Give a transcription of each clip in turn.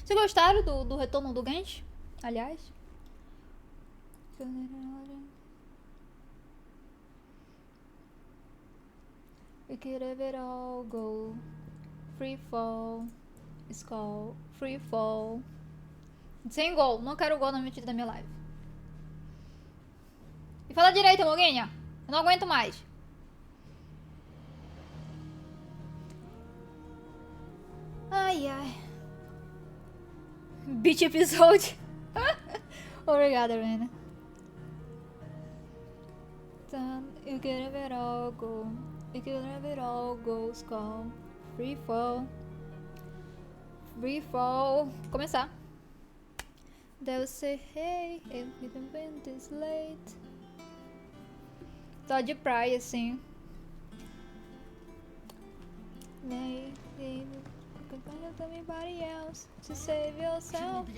Vocês gostaram do retorno do Genshin? Aliás. We could have it all go. Free fall. Skull. Free fall. Sem gol. Não quero gol na metida da minha live. E fala direito, Moguinha. Eu não aguento mais. Ai, ai. Beat episode. Obrigada, Rena. You can have it all go. You can have it all go, skull. Free fall. Free fall. Começar. They'll say, hey, if you don't win this late. Só de praia, assim. Everybody else to save yourself.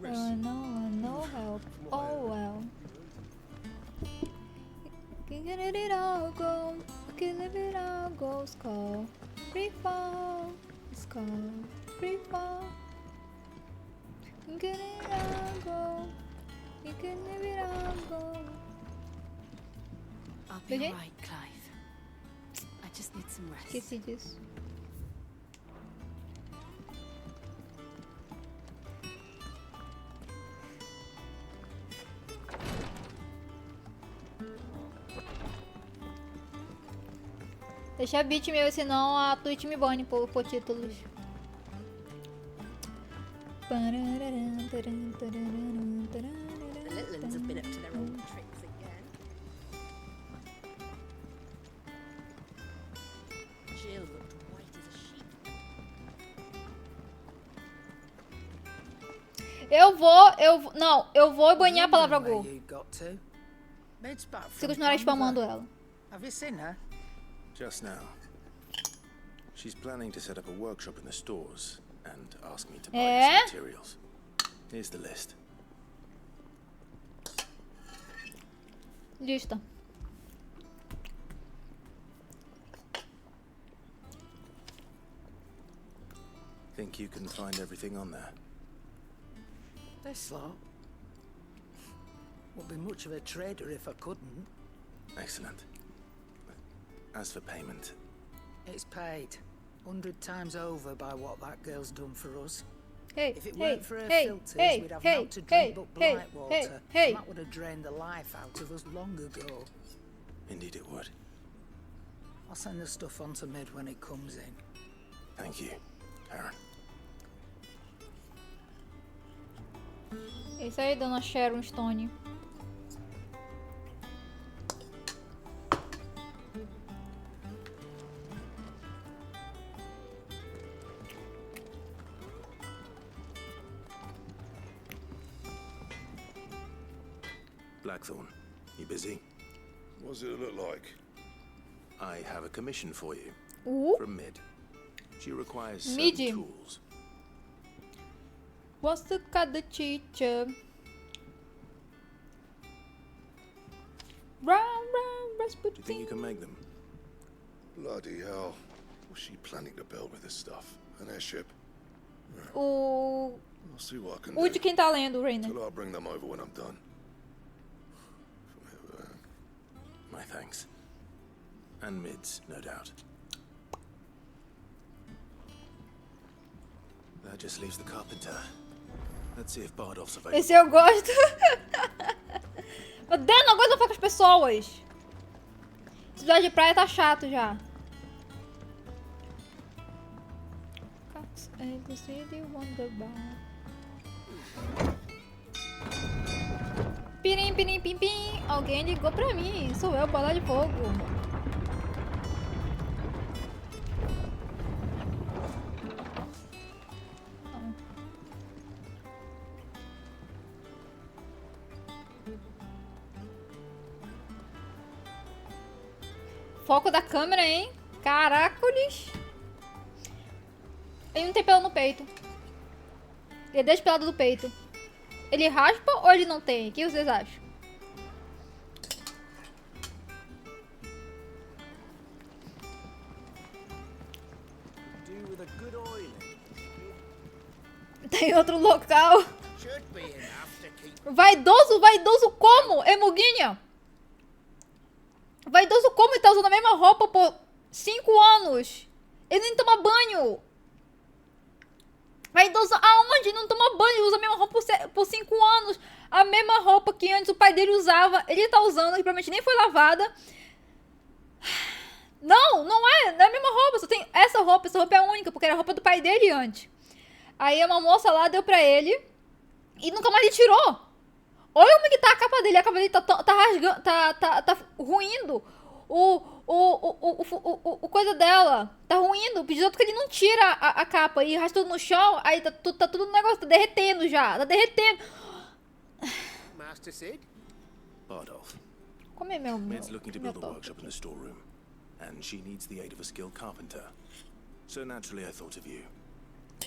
No help. Oh well. Can let it all go. Can let it all go. Skull. Free fall. Skull. Free fall. You can let it all go. You can let it all go. I'll be alright, Clive. I just need some rest. Esqueci disso. Deixa beat meu, senão a Twitch me bane por títulos. The little ones have been up to their old tricks again. Jill looked white as a sheep. Eu vou banhar a palavra go. Se continuar spamando ela. Have you seen her? Just now. She's planning to set up a workshop in the stores and ask me to buy some materials. Here's the list. Lista. Think you can find everything on there? This lot. Wouldn't be much of a trader if I couldn't. Excellent. As for payment, It's paid 100 times over by what that girl's done for us. Hey, If it weren't for her filters, we'd have not to drink but blight water. And that would have drained the life out of us long ago. indeed it would. I'll send the stuff on to Mid when it comes in. Thank you, Aaron. É isso aí, dona Sharon Stone. Blackthorn, you busy? What does it look like? I have a commission for you. From Mid. She requires some Mid. tools. What's the cut the teacher? Round, Do you think you can make them? Bloody hell. What's she planning to build with this stuff? An airship? O I'll see what I can de do. quem tá lendo, Rainer. Till I'll bring them over when I'm done. My thanks. And Mid's, no doubt. That just leaves the carpenter. Let's see if Bardolph's available. Esse eu gosto. Meu Deus, não aguento falar com as pessoas. Cidade de praia tá chato já. Pirim, pirim, pim, pim. Alguém ligou pra mim. Sou eu, bola de fogo. Foco da câmera, hein? Caracoles. Ele não tem pelo no peito. Ele é despelado do peito. Ele raspa ou ele não tem? O que vocês acham? Do with a good oiling. Tem outro local. Should be enough to keep. Vaidoso como? Emuguinha? Vaidoso como? Ele tá usando a mesma roupa por 5 anos. Ele nem toma banho. Vaidoso aonde? Não toma banho. Ele usa a mesma roupa por 5 anos. A mesma roupa que antes o pai dele usava. Ele tá usando, que provavelmente nem foi lavada. Não é a mesma roupa. Só tem essa roupa é única, porque era a roupa do pai dele antes. Aí uma moça lá deu pra ele e nunca mais ele tirou. Olha como que tá a capa dele. A capa dele tá rasgando, tá ruindo. O coisa dela tá ruindo. Pediu que ele não tira a capa e arrasta tudo no chão. Aí tá tudo no negócio, tá derretendo já. Tá derretendo. Master Sid? Bardolph, Como é meu Mid's looking to build a toque workshop in aqui? the storeroom, and she needs the aid of a skilled carpenter. So naturally I thought of you.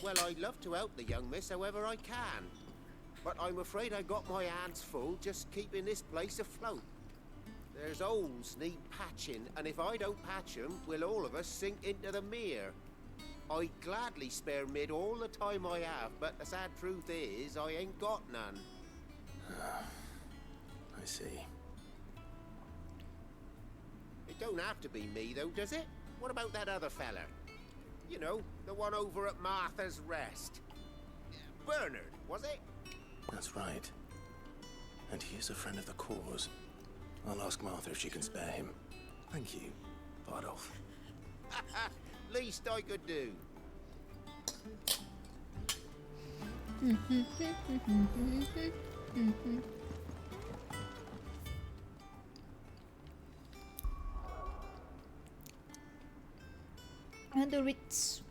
Well, I'd love to help the young miss however I can. But I'm afraid I got my hands full just keeping this place afloat. There's holes need patching, and if I don't patch them, we'll all of us sink into the mere. I'd gladly spare Mid all the time I have, but the sad truth is, I ain't got none. I see. It don't have to be me, though, does it? What about that other fella? You know, the one over at Martha's Rest. Bernard, was it? That's right. And he is a friend of the cause. I'll ask Martha if she can spare him. Thank you, Bardolph. Least I could do. Do Ritz.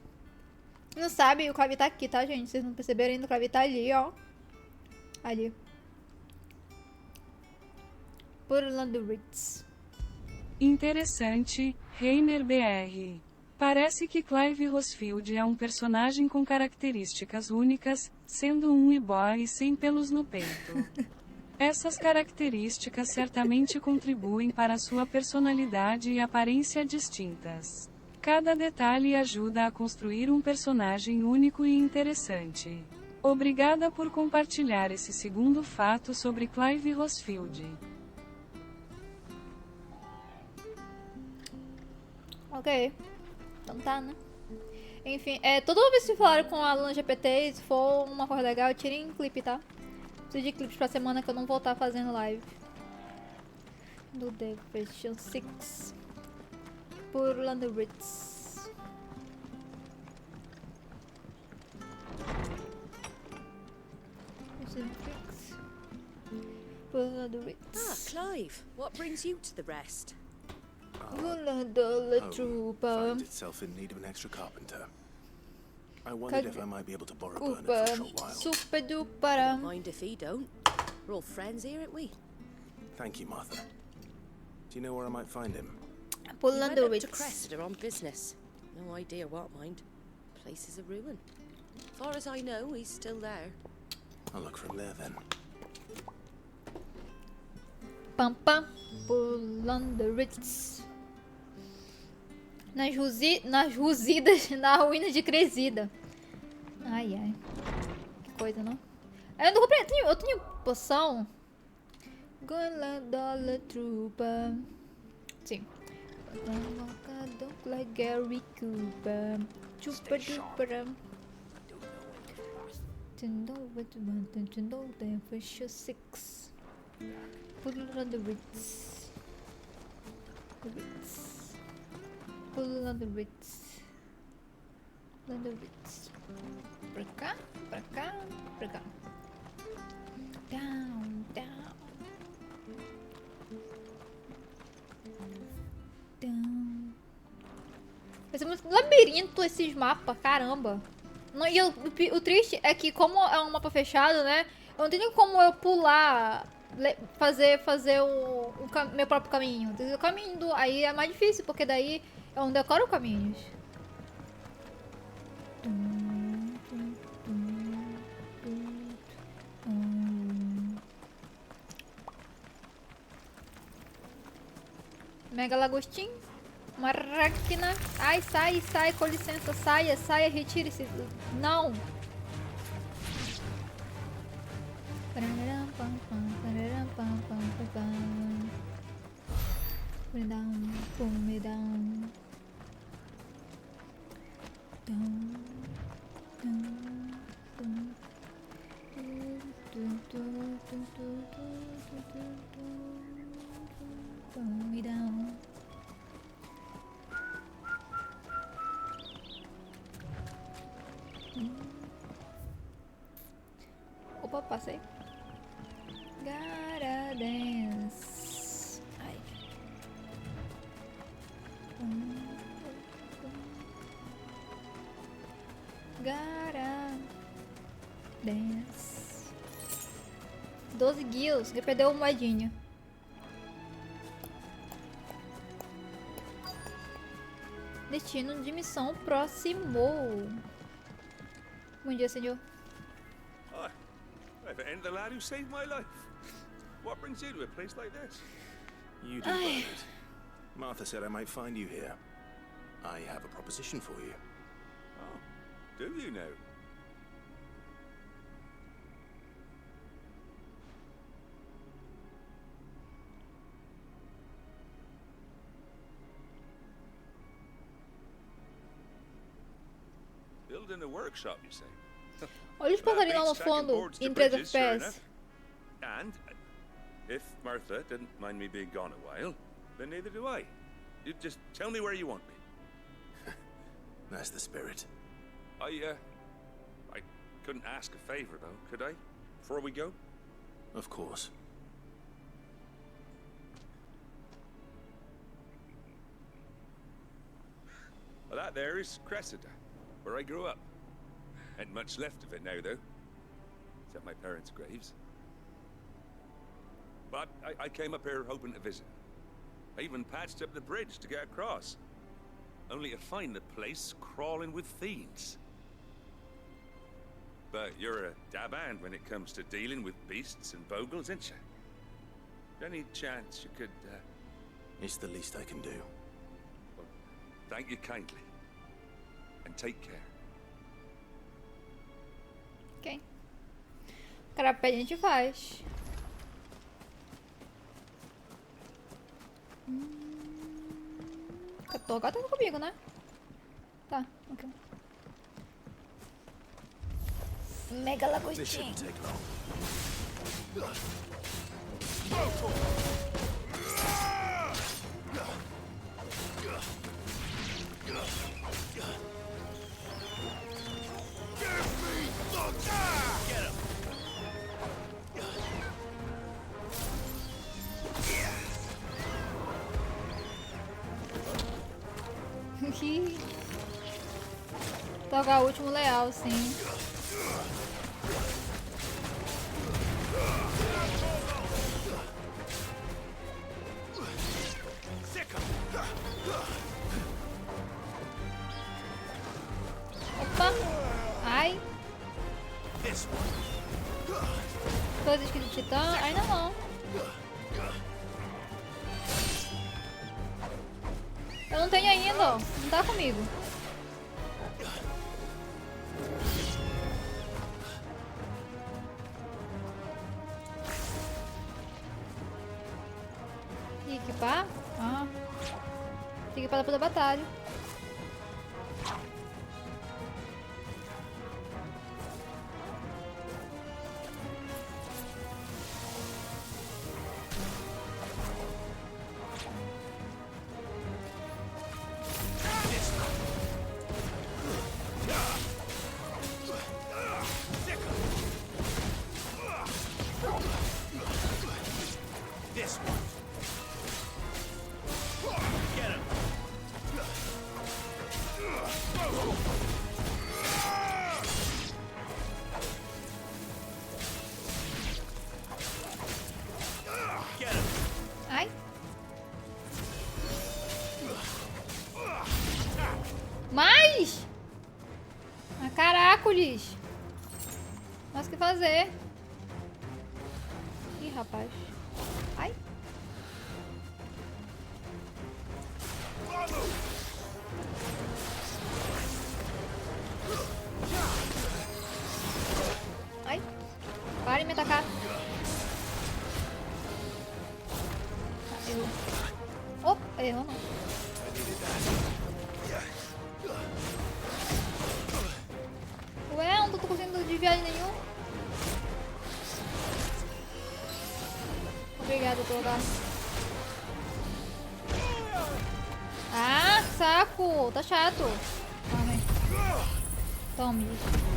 Não sabe, o Clive tá aqui, tá, gente? Vocês não perceberam ainda, o Clive tá ali, ó. Ali. Por lá do Ritz. Interessante, Reiner BR. Parece que Clive Rosfield é um personagem com características únicas, sendo um e-boy sem pelos no peito. Essas características certamente contribuem para sua personalidade e aparência distintas. Cada detalhe ajuda a construir um personagem único e interessante. Obrigada por compartilhar esse segundo fato sobre Clive Rosfield. Ok. Então tá, né? Enfim, toda vez que falaram com a Alan GPT, se for uma coisa legal, tirem clipe, tá? Preciso de clipes pra semana que eu não vou estar fazendo live. Do The Question 6. Por London Ritz. Por London Ritz. Clive, what brings you to the rest? Dollar Home Trooper. finds itself in need of an extra carpenter. I wondered if I might be able to borrow Bernard for a Cooper. short while. Super duper. Mind if he don't. We're all friends here, aren't we? Thank you, Martha. Do you know where I might find him? Por He went London up to Ritz. Cressida on business. No idea what, mind. Place is a ruin. Far as I know, he's still there. I'll look from there then. Pam pam. Por London Ritz. Nas ruzidas, na ruína de Cresida. Ai, ai. Que coisa, não? Eu não comprei. Eu tenho poção. Gonna Dollar Trooper. Sim. Like Gary Cooper. Super duper. To know the fish 6. Put it on the Ritz. Put it on the Ritz. On the Ritz. Pra cá, pra cá, pra cá. Down, down. Down. Vai ser muito labirinto esses mapas, caramba. Não, e o triste é que como é um mapa fechado, né? Eu não tenho como eu pular, fazer meu próprio caminho. O caminho aí é mais difícil, porque daí eu não decoro caminhos. Mega lagostim. Uma máquina. Ai, sai, sai, com licença. Saia, saia, retire-se. Não. Me dá me dá me dá Opa, passei. Gotta dance. Ai. Gotta dance. 12 guios. Ele perdeu uma moedinha. Destino de missão próximo. Bom dia, senhor. I've ended the lad who saved my life. What brings you to a place like this? You do, Bernard. Martha said I might find you here. I have a proposition for you. Oh, do you now? Building a workshop, you say? Olha os passarinhos lá no fundo, em 3 FPS. And if Martha didn't mind me being gone a while, then neither do I. You just tell me where you want me. That's the spirit. I couldn't ask a favor, though, could I? Before we go? Of course. Well, that there is Cressida, where I grew up. Ain't much left of it now, though. Except my parents' graves. But I came up here hoping to visit. I even patched up the bridge to get across. Only to find the place crawling with fiends. But you're a dab hand when it comes to dealing with beasts and bogles, ain't you? Any chance you could, It's the least I can do. Well, thank you kindly. And take care. Ok. Carapé a gente faz. Tô gatando comigo, né? Tá, ok. Mega This lagostim. shouldn't take long. Tocar o último leal, sim. Opa! Ai! Dois esquilos de titã? Ainda não. Eu não tenho ainda, ó. Não tá comigo. E equipar? Ah. Tem que equipar depois da batalha. Ai. Mais! Ah, caracoles! Mas o que fazer? Ih, rapaz. Ai. me atacar. Tá, errou. Opa, errou não. Ué, eu não tô conseguindo desviar de nenhum. Obrigada, Toga. Ah, saco! Tá chato. Calma aí. Tome isso.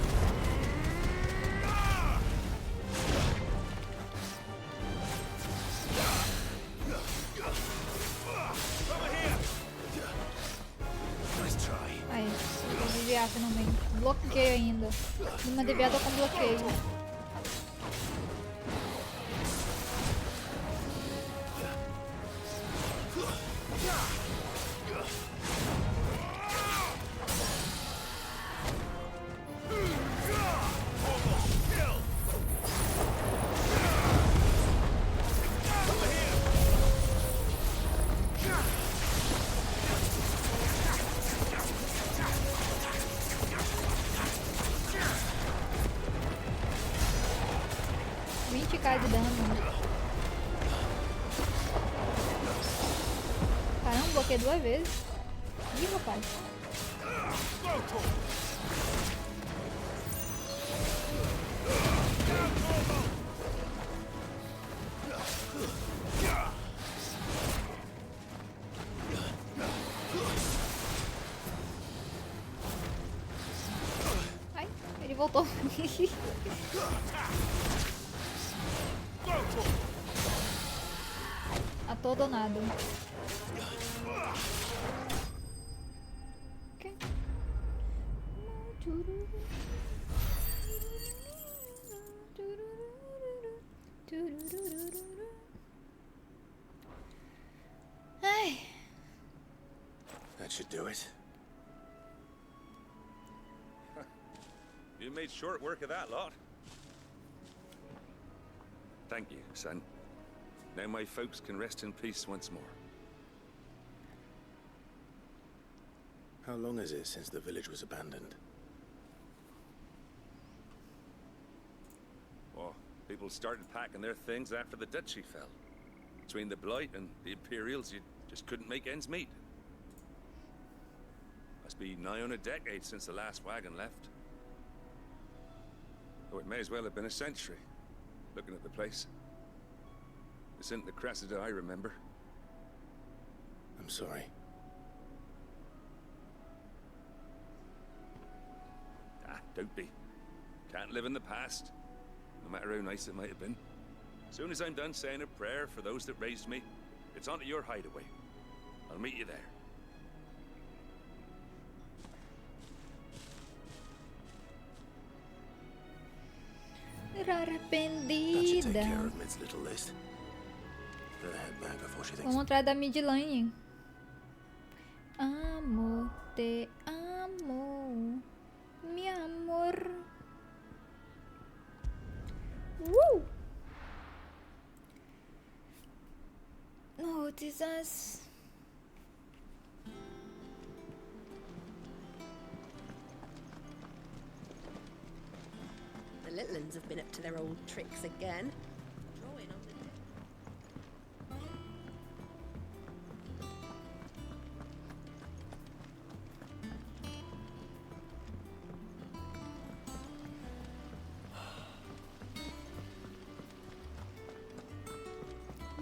Aí, eu vou desviar finalmente. Bloqueio ainda. Uma desviada com bloqueio. De dano. Caramba, bloqueei 2 vezes. Ih, rapaz. Ai, ele voltou. A todo ou nada. Okay. Ai. That should do it. You made short work of that lot. Thank you, son. Now my folks can rest in peace once more. How long is it since the village was abandoned? Oh, people started packing their things after the duchy fell. Between the Blight and the Imperials, you just couldn't make ends meet. Must be nigh on a decade since the last wagon left. Oh, it may as well have been a century, looking at the place. This isn't the Cressida I remember. I'm sorry. Ah, don't be. Can't live in the past, no matter how nice it might have been. As soon as I'm done saying a prayer for those that raised me, it's onto your hideaway. I'll meet you there. Arrependida. Vamos atrás da midline. Amor, te amo, mi amor. Notice us. The little ones have been up to their old tricks again. Drawing on the...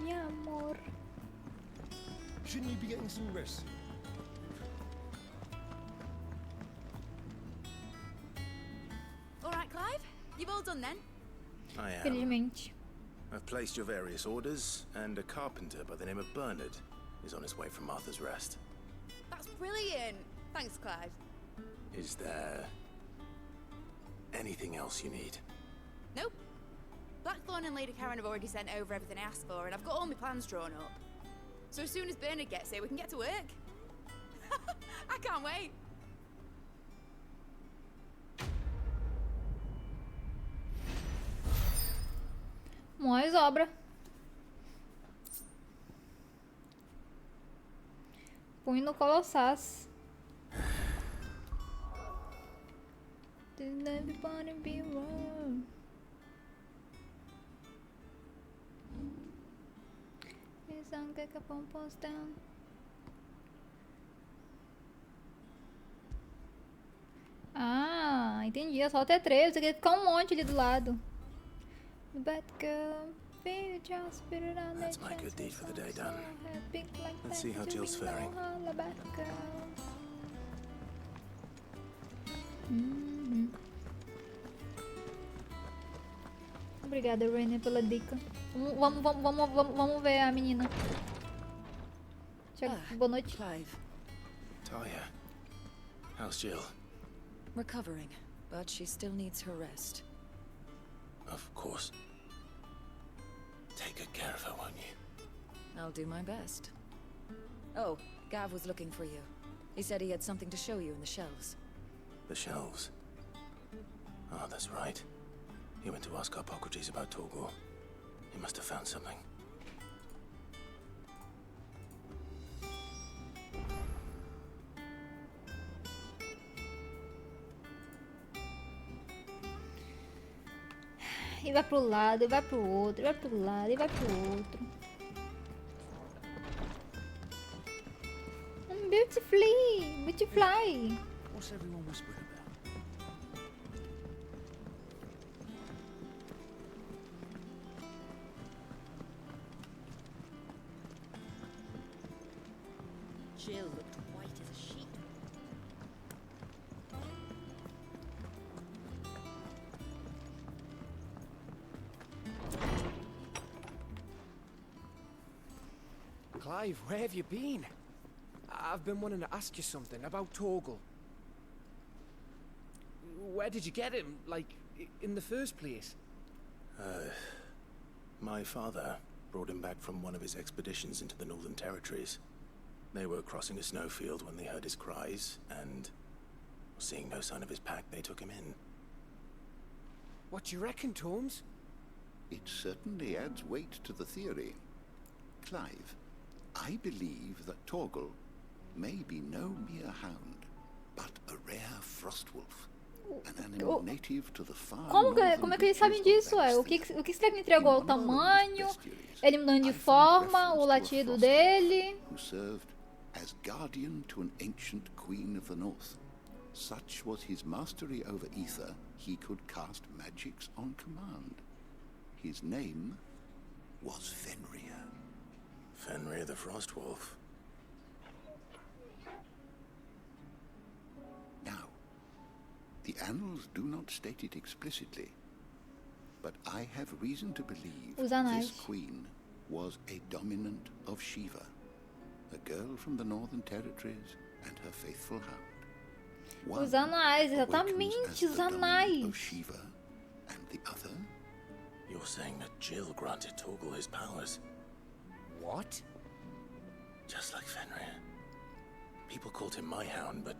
Mi amor. Shouldn't you be getting some rest? All right, Clive. You've all done then? I am. Felizmente. I've placed your various orders, and a carpenter by the name of Bernard is on his way from Arthur's Rest. That's brilliant. Thanks, Clive. Is there anything else you need? Nope. Blackthorn and Lady Karen have already sent over everything I asked for, and I've got all my plans drawn up. So as soon as Bernard gets here, we can get to work. I can't wait. Mais obra. Põe no Colossás. Did everybody be wrong? get the pom-poms down. Ah, entendi. É só até 3. Eu queria ficar um monte ali do lado. Batgirl, That's my good deed for the day done. Let's see how Jill's faring. Obrigada, Rainer, pela dica. Vamos ver a menina. Boa noite. Clive. Talia, how's Jill? Recovering, but she still needs her rest. Of course. Take good care of her, won't you? I'll do my best. Oh, Gav was looking for you. He said he had something to show you in the shelves. The shelves. Oh, that's right. He went to ask Hippocrates about Torgor. He must have found something. E vai pro lado, e vai pro outro, e vai pro lado, e vai pro outro. Beautifly! What's everyone whispering about? Jill looked white as a sheet. Clive, where have you been? I've been wanting to ask you something about Torgal. Where did you get him, like, in the first place? My father brought him back from one of his expeditions into the Northern Territories. They were crossing a snowfield when they heard his cries, and seeing no sign of his pack, they took him in. What do you reckon, Holmes? It certainly adds weight to the theory. Clive, I believe that Torgal may be no mere hound, but a rare frostwolf. An animal native to the far Como é que eles sabem disso? O que será que me entregou? O tamanho? Ele mudando de forma? O latido dele? Who served as guardian to an ancient queen of the north. Such was his mastery over ether, he could cast magics on command. His name was Fenrir. Fenrir the Frostwolf. Now, the annals do not state it explicitly, but I have reason to believe this queen was a dominant of Shiva, a girl from the Northern Territories and her faithful hound. Os anais, exatamente, os anais. Of Shiva, and the other? You're saying that Jill granted Torgal his powers? What? Just like Fenrir. People called him my hound, but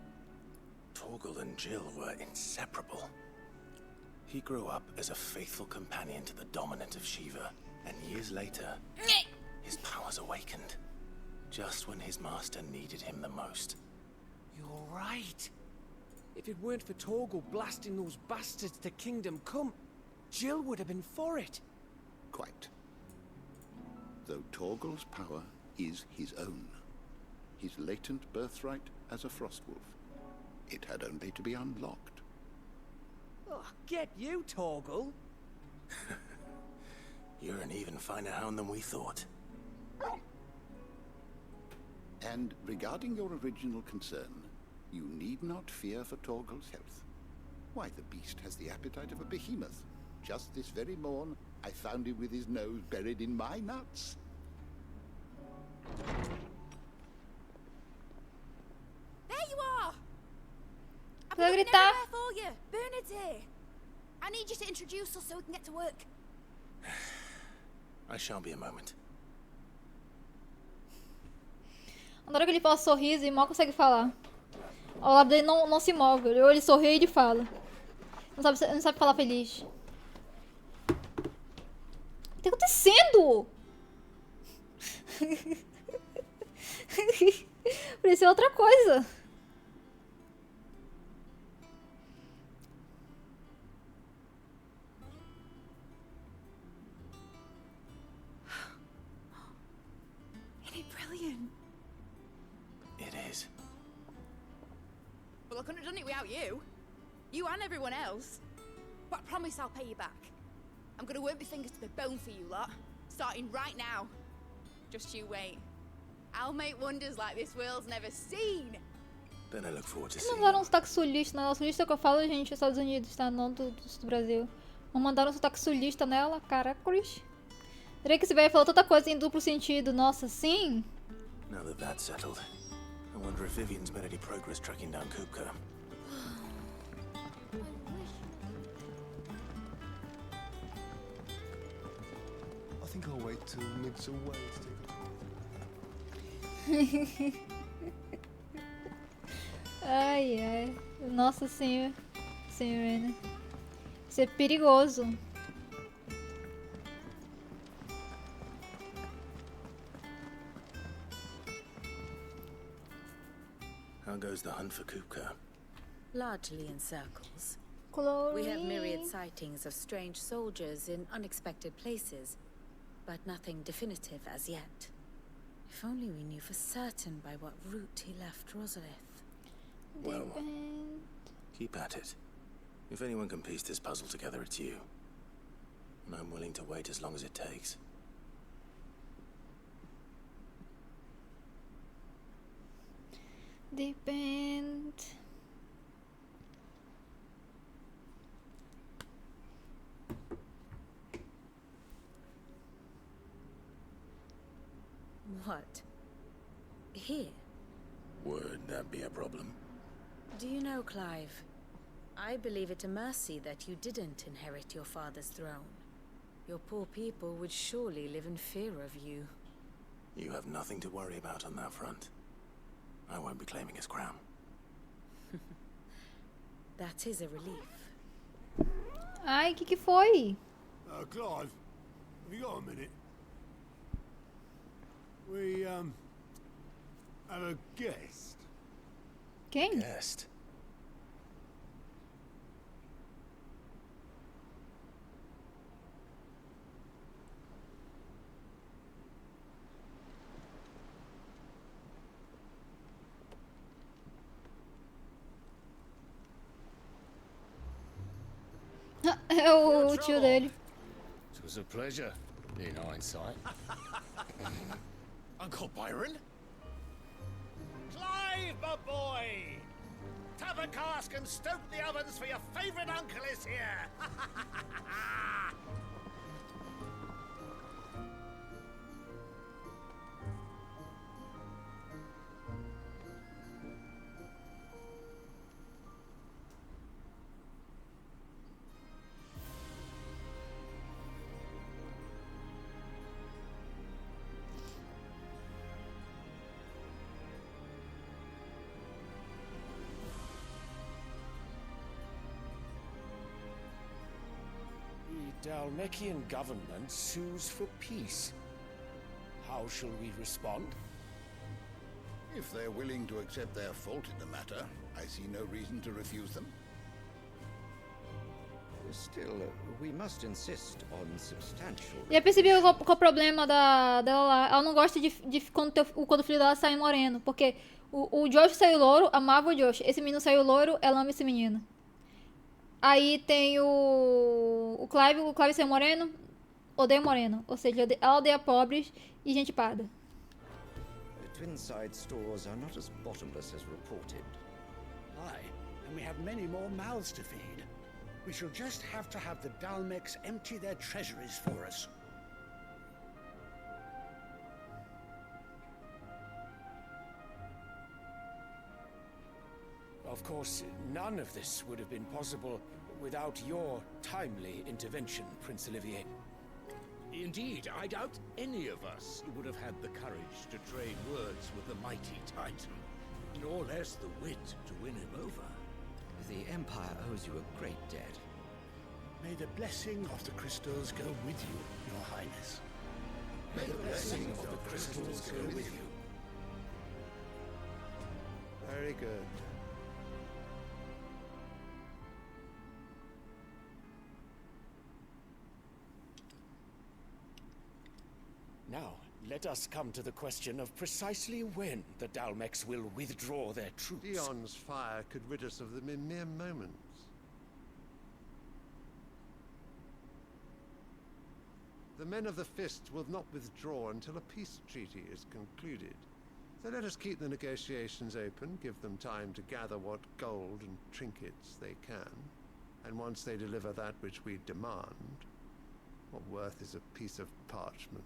Torgal and Jill were inseparable. He grew up as a faithful companion to the dominant of Shiva, and years later, his powers awakened. Just when his master needed him the most. You're right. If it weren't for Torgal blasting those bastards to Kingdom Come, Jill would have been for it. Quite. Though Torgal's power is his own, his latent birthright as a Frostwolf, it had only to be unlocked. Oh, get you, Torgal! You're an even finer hound than we thought. And regarding your original concern, you need not fear for Torgal's health. Why, the beast has the appetite of a behemoth. Just this very morn, I found him with his nose buried in my nuts. There you are! I've Vou been looking gritar. everywhere for you. Bernard's here. I need you to introduce us so we can get to work. I shan't be a moment. Adoro que ele faz sorriso e mal consegue falar. Ao lado dele não se move. Ou ele sorri e ele fala. Não sabe falar feliz. O que tá acontecendo? Parecia outra coisa. it without you. You and everyone else. But I promise I'll pay you back. I'm gonna work my fingers to the bone for you lot, starting right now. Just you wait. I'll make wonders like this world's never seen. Then I look forward to seeing. Mandaram um sotaque sulista, né? O sulista que eu falo, gente, Estados Unidos, tá? Não do Brasil. Não mandaram um sotaque sulista nela, caracos. Drake esse velho falou tanta coisa em duplo sentido, nossa, sim. Now that that's settled, I wonder if Vivian's made any progress tracking down Kupka. I think I'll wait till Nick's away to take Ai, ai. Nossa senhora. Senhora, né? Isso é perigoso. How goes the hunt for Kupka? Largely in circles. Chloe. We have myriad sightings of strange soldiers in unexpected places, but nothing definitive as yet. If only we knew for certain by what route he left Rosalith. Well, keep at it. If anyone can piece this puzzle together, it's you. And I'm willing to wait as long as it takes. Depend. What? Here? Would that be a problem? Do you know, Clive? I believe it a mercy that you didn't inherit your father's throne. Your poor people would surely live in fear of you. You have nothing to worry about on that front. I won't be claiming his crown. That is a relief. Ai, que foi? Clive, have you got a minute? We, have a guest. Quem? Guest? É o tio dele. It was a pleasure, in hindsight. Uncle Byron? Clive, my boy! Tap a cask and stoke the ovens for your favourite uncle is here! The Dalmekian government sues for peace. How shall we respond? If they're willing to accept their fault in the matter, I see no reason to refuse them. Still, we must insist on substantial. Já percebi qual o problema dela lá. Ela não gosta de quando o filho dela sai moreno. Porque o Josh saiu louro, amava o Josh. Esse menino saiu louro, ela ama esse menino. Aí tem o Clive saiu moreno, odeia moreno. Ou seja, ela odeia pobres e gente parda. Twinside stores are not as bottomless as reported. Aye, and we have many more mouths to feed. We shall just have to have the Dalmecs empty their treasuries for us. Of course, none of this would have been possible without your timely intervention, Prince Olivier. Indeed, I doubt any of us would have had the courage to trade words with the mighty Titan, nor less the wit to win him over. The Empire owes you a great debt. May the blessing of the crystals go with you, Your Highness. May the blessing of the crystals go with you. Very good. Now, Let us come to the question of precisely when the Dalmex will withdraw their troops. Dion's fire could rid us of them in mere moments. The men of the Fist will not withdraw until a peace treaty is concluded. So let us keep the negotiations open, give them time to gather what gold and trinkets they can. And once they deliver that which we demand, what worth is a piece of parchment?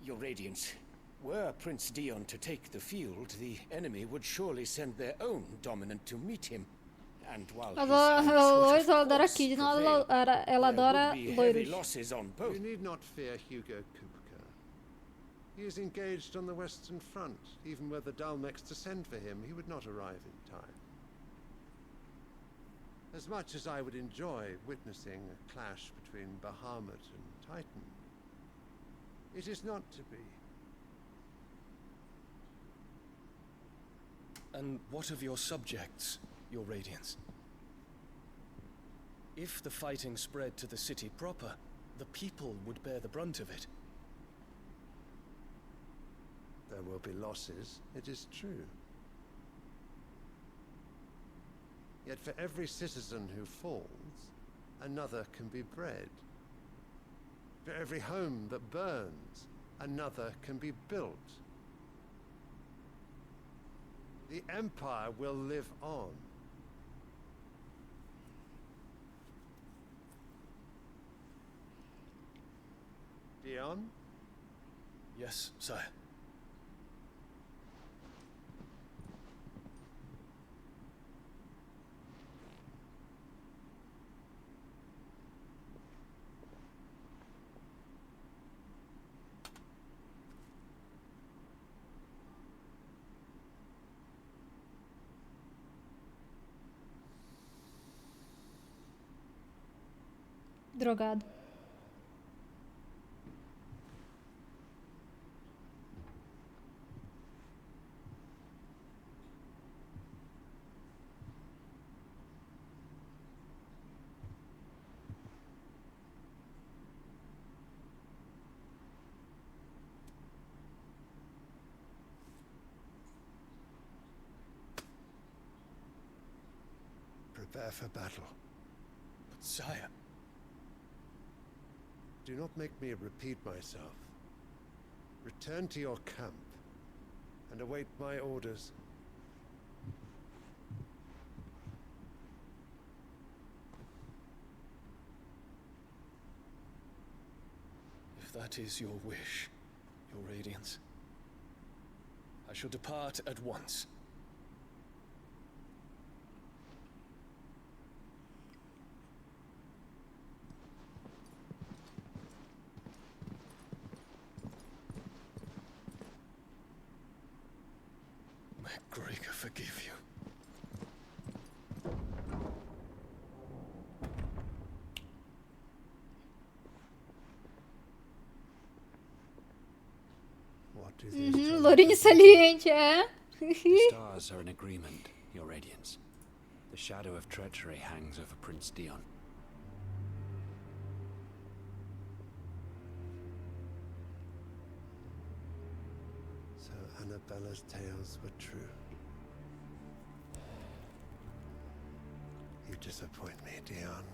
Your Radiance, were Prince Dion to take the field, the enemy would surely send their own dominant to meet him. And while Ela adora Kid, ela adora loiros. You need not fear Hugo Kupka. He is engaged on the Western Front. Even were the Dalmex to send for him, he would not arrive in time. As much as I would enjoy witnessing a clash between Bahamut and Titan, it is not to be. And what of your subjects, Your Radiance? If the fighting spread to the city proper, the people would bear the brunt of it. There will be losses, it is true. Yet for every citizen who falls, another can be bred. For every home that burns, another can be built. The Empire will live on. Dion? Yes, sire. Drogado. Prepare for battle. But sire... Do not make me repeat myself. Return to your camp and await my orders. If that is your wish, Your Radiance, I shall depart at once. Gregor forgive you. What do these Lourinho saliente, é. The stars are in agreement, Your Radiance. The shadow of treachery hangs over Prince Dion. So Annabella's tales were true. You disappoint me, Dion.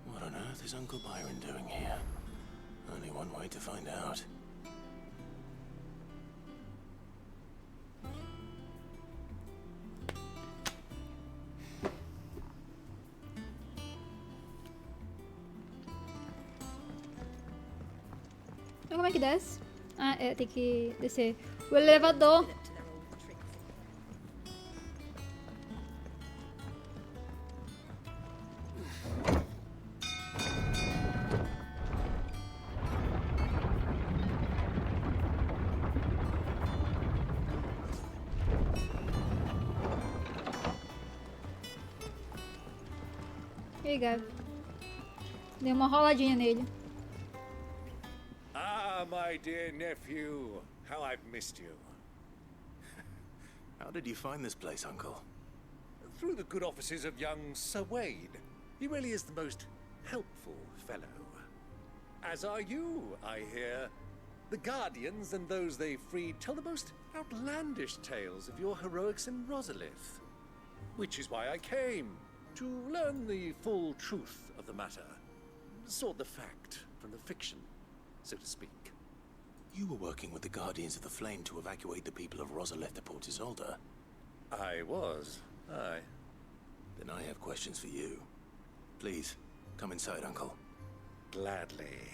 What on earth is Uncle Byron doing here? Only one way to find out. Como é que desce? Ah, é, tem que descer o elevador. Here you go. Dei uma roladinha nele. Ah, my dear nephew, how I've missed you. How did you find this place, Uncle? Through the good offices of young Sir Wade. He really is the most helpful fellow. As are you, I hear. The Guardians and those they freed tell the most outlandish tales of your heroics in Rosalith. Which is why I came, to learn the full truth of the matter. Sort the fact from the fiction, so to speak. You were working with the Guardians of the Flame to evacuate the people of Rosalith to Port Isolde. I was, aye. Then I have questions for you. Please, come inside, Uncle. Gladly.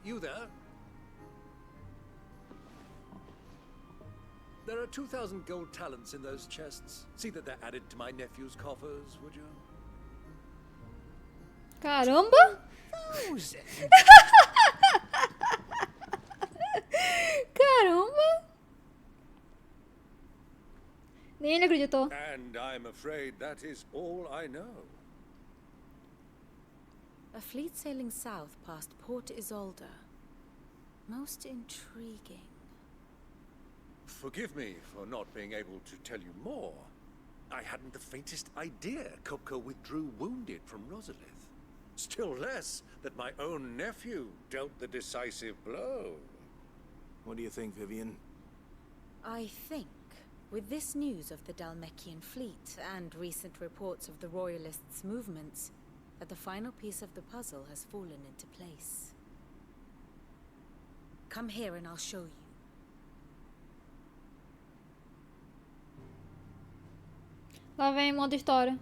You there? There are 2,000 gold talents in those chests. See that they're added to my nephew's coffers, would you? Caramba! 2,000? Caramba! Nem ele acreditou. And I'm afraid that is all I know. A fleet sailing south past Port Isolde. Most intriguing. Forgive me for not being able to tell you more. I hadn't the faintest idea Kupka withdrew wounded from Rosalith. Still less that my own nephew dealt the decisive blow. What do you think, Vivian? I think, with this news of the Dhalmekian fleet and recent reports of the Royalists' movements, that the final piece of the puzzle has fallen into place. Come here and I'll show you. Lá vem modo história.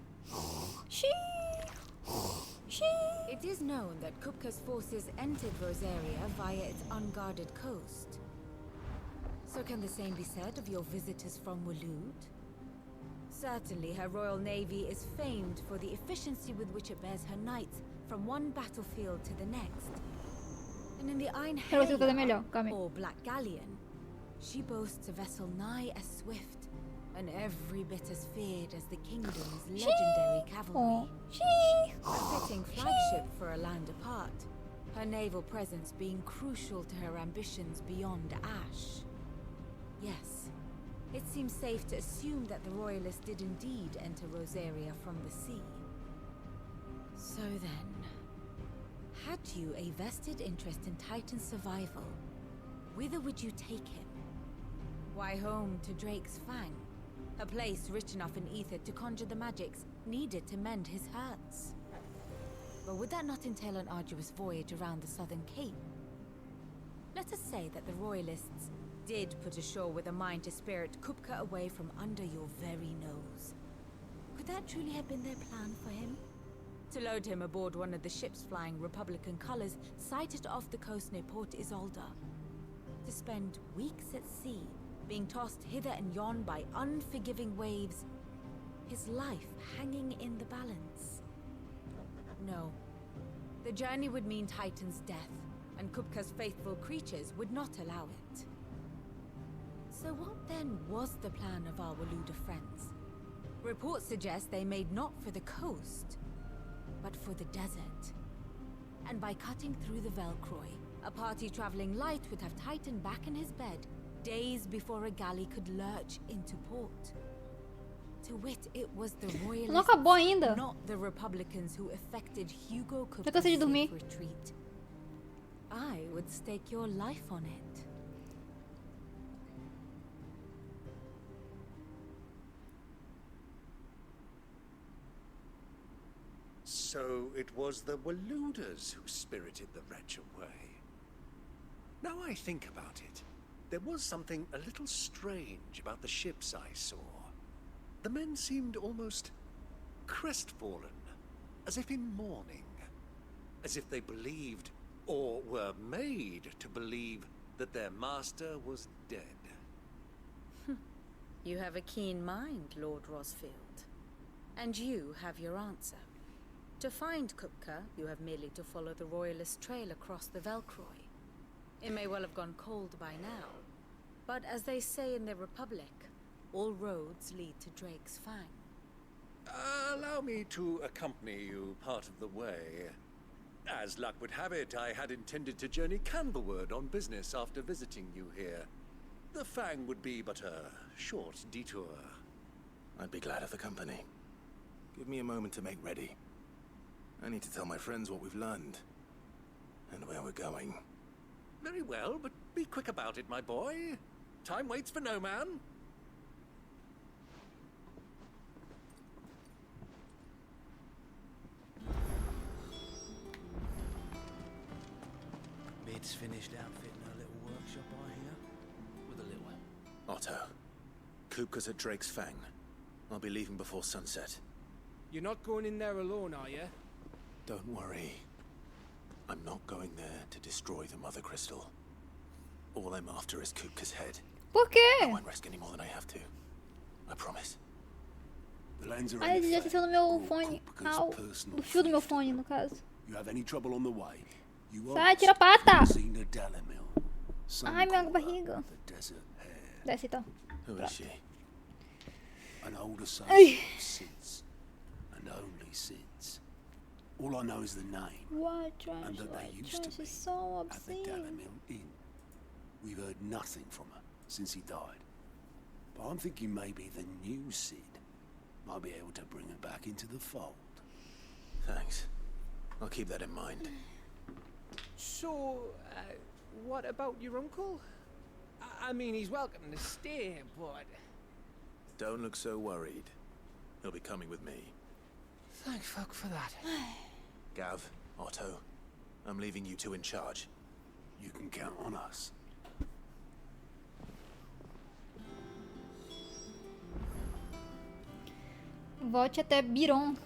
It is known that Kupka's forces entered Rosaria via its unguarded coast. So can the same be said of your visitors from Waloed? Certainly her royal navy is famed for the efficiency with which it bears her knights from one battlefield to the next. And in the Einherjar, or Black Galleon, she boasts a vessel nigh as swift and every bit as feared as the kingdom's legendary cavalry. A fitting flagship for a land apart, her naval presence being crucial to her ambitions beyond Ash. Yes, it seems safe to assume that the Royalists did indeed enter Rosaria from the sea. So then, had you a vested interest in Titan's survival, whither would you take him? Why, home to Drake's Fang, a place rich enough in ether to conjure the magics needed to mend his hurts. But would that not entail an arduous voyage around the southern cape? Let us say that the Royalists did put ashore with a mind to spirit Kupka away from under your very nose. Could that truly have been their plan for him? To load him aboard one of the ships flying Republican colors sighted off the coast near Port Isolde. To spend weeks at sea, being tossed hither and yon by unforgiving waves, his life hanging in the balance. No. The journey would mean Titan's death, and Kupka's faithful creatures would not allow it. So what then was the plan of our Waluda friends? Reports suggest they made not for the coast, but for the desert. And by cutting through the Velcroy, a party traveling light would have Titan back in his bed days before a galley could lurch into port. To wit, it was the Royalists, não acabou ainda. not the Republicans, who effected Hugo Já Kupka's cansei de dormir. safe retreat. I would stake your life on it. So it was the Waluders who spirited the wretch away. Now I think about it, there was something a little strange about the ships I saw. The men seemed almost crestfallen, as if in mourning, as if they believed, or were made to believe, that their master was dead. You have a keen mind, Lord Rosfield. And you have your answer. To find Kupka, you have merely to follow the Royalist trail across the Velcroy. It may well have gone cold by now, but as they say in the Republic, all roads lead to Drake's Fang. Allow me to accompany you part of the way. As luck would have it, I had intended to journey Candlewood on business after visiting you here. The Fang would be but a short detour. I'd be glad of the company. Give me a moment to make ready. I need to tell my friends what we've learned. And where we're going. Very well, but be quick about it, my boy. Time waits for no man. Mid's finished outfitting her little workshop, I hear. With a little Otto. Kupka's at Drake's Fang. I'll be leaving before sunset. You're not going in there alone, are you? Don't worry. I'm not going there to destroy the Mother Crystal. All I'm after is Kupka's head. Por quê? I won't risk any more than I have to. I promise. Ah, ele já esqueceu no meu fone. Au. O fio do meu fone, no caso. You have any trouble on the way? You Sai, tira a pata! seen the Dalamil. Ai, minha barriga. The desert hare. Desce então. Who is she? An older son Ai. since. And only since. All I know is the name. What trash, And that they what used to trash be is so at the obscene. Dalamil Inn. We've heard nothing from her since he died. But I'm thinking maybe the new Sid might be able to bring her back into the fold. Thanks. I'll keep that in mind. So, what about your uncle? I mean, he's welcome to stay, but... Don't look so worried. He'll be coming with me. Thank fuck for that. Gav, Otto, I'm leaving you two in charge. You can count on us. Volte até Biron.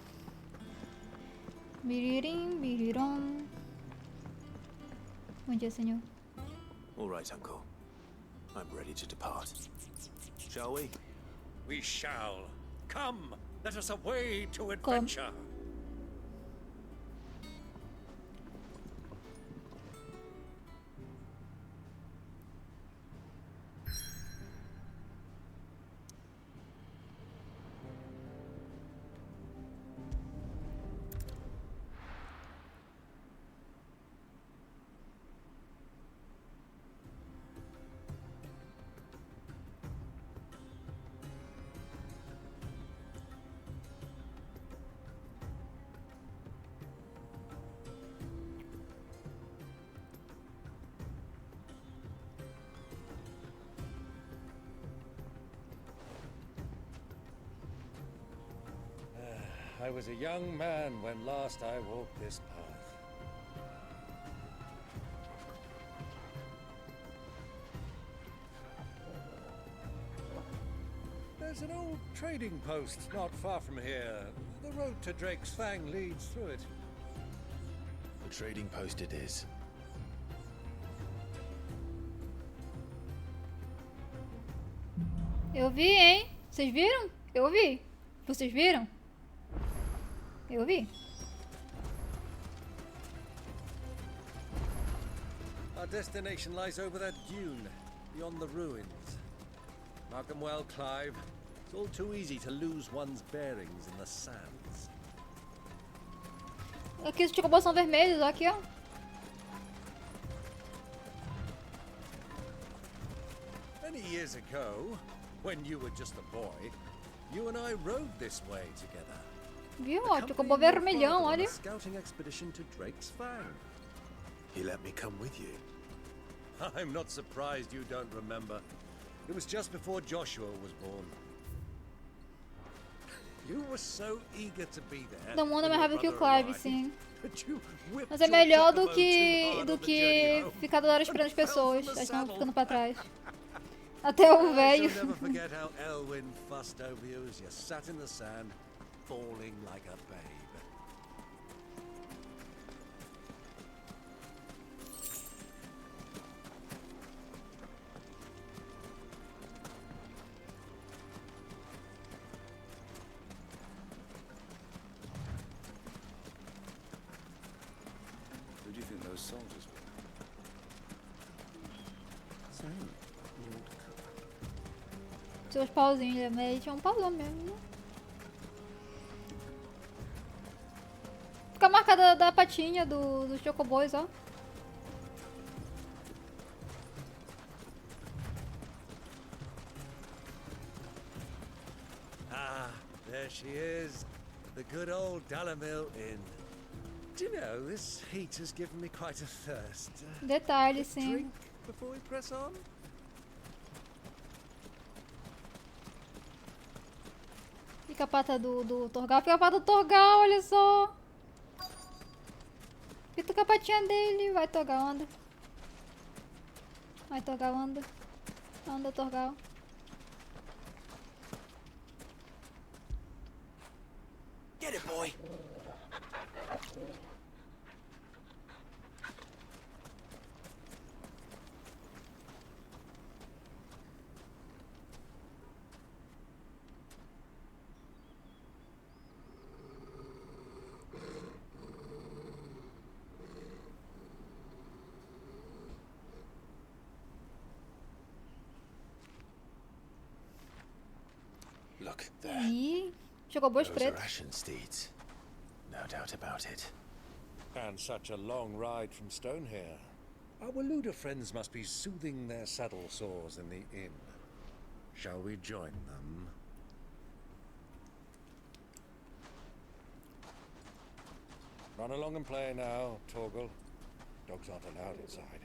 Biririm, birirom. Bom dia, senhor. All right, Uncle. I'm ready to depart. Shall we? We shall. Come, let us away to adventure. I was a young man when last I walked this path. There's an old trading post not far from here. The road to Drake's Fang leads through it. The trading post it is. Eu vi, hein? Vocês viram? Eu vi. Vocês viram? Eu vi. Our destination lies over that dune, beyond the ruins. Mark them well, Clive. It's all too easy to lose one's bearings in the sands. Aqui os chocobos são vermelhos, ó, aqui, ó. Many years ago, when you were just a boy, you and I rode this way together. Viu? Ó, chocobo vermelhão, olha. Scouting expedition to Drake's Fang. He let me come with you. I'm not surprised you don't remember. It was just before Joshua was born. You were so eager to be there. Todo mundo é mais rápido que o Clive, sim. Mas é melhor do que ficar toda hora esperando as pessoas. Elas estão ficando pra trás. Até o velho. I'll never forget how Elwyn fussed over you as you sat in the sand, falling like a babe. Who do you think those soldiers were? Seus pauzinhos, mas ele tinha um pauzão mesmo, né? Fica a marca da patinha dos chocoboys, ó. Ah, there she is. The good old Dalamil Inn. Do you know, this heat has given me quite a thirst. Detalhe, sim. Drink before we press on? Fica a pata do Torgal. Fica a pata do Torgal, olha só. Fica a patinha dele. Vai, Torgal, anda. Vai, Torgal, anda. Anda, Torgal. Get it, boy. Look there. Ih, chocobos Those are pretos. Ashen steeds. No doubt about it. And such a long ride from Stonehere. Our Waluda friends must be soothing their saddle sores in the inn. Shall we join them? Run along and play now, Torgal. Dogs aren't allowed inside.